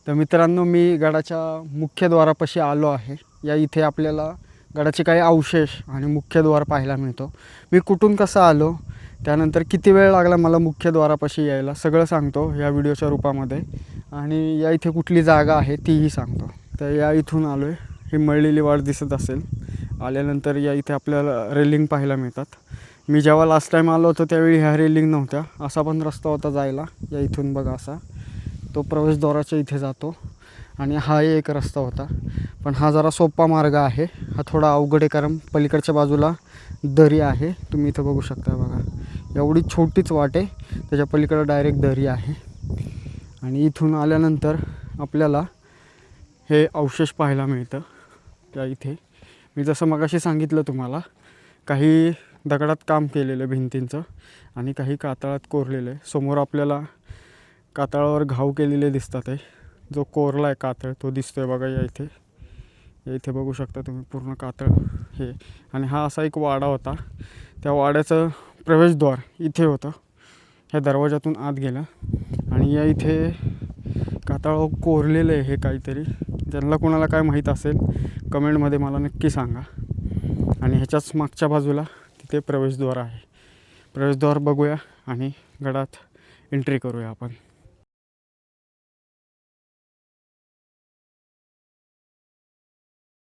तर मित्रांनो, मी गडाच्या मुख्यद्वारापाशी आलो आहे. या इथे आपल्याला गडाचे काही अवशेष आणि मुख्यद्वार पाहायला मिळतो. मी कुठून कसं आलो, त्यानंतर किती वेळ लागला मला मुख्यद्वारापाशी यायला, सगळं सांगतो या व्हिडिओच्या रूपामध्ये. आणि या इथे कुठली जागा आहे तीही सांगतो. तर या इथून आलो आहे. ही मळलेली वाट दिसत असेल. आल्यानंतर या इथे आपल्याला रेलिंग पाहायला मिळतात. मी जेव्हा लास्ट टाईम आलो होतो त्यावेळी ह्या रेलिंग नव्हत्या. असा पण रस्ता होता जायला. या इथून बघा, असा तो प्रवेशद्वाराच्या इथे जातो. आणि हा एक रस्ता होता, पण हा जरा सोपा मार्ग आहे. हा थोडा अवघड आहे, कारण पलीकडच्या बाजूला दरी आहे. तुम्ही इथं बघू शकता बघा, एवढी छोटीच वाट आहे, त्याच्या पलीकडं डायरेक्ट दरी आहे. आणि इथून आल्यानंतर आपल्याला हे अवशेष पाहायला मिळतं. त्या इथे मी जसं मगाशी सांगितलं तुम्हाला, काही दगडात काम केलेलं भिंतींचं आणि काही कातळात कोरलेलं आहे. समोर आपल्याला कातळावर घाव केलेले दिसतात आहे. जो कोरला आहे कातळ तो दिसतोय बघा या इथे बघू शकता तुम्ही, पूर्ण कातळ हे. आणि हा असा एक वाडा होता. त्या वाड्याचं प्रवेशद्वार इथे होतं. ह्या दरवाजातून आत गेलं आणि या इथे कातळावर कोरलेलं आहे हे काहीतरी. ज्यांना कोणाला काय माहीत असेल कमेंटमध्ये मला नक्की सांगा. आणि ह्याच्याच मागच्या बाजूला तिथे प्रवेशद्वार आहे. प्रवेशद्वार बघूया आणि गडात एंट्री करूया आपण.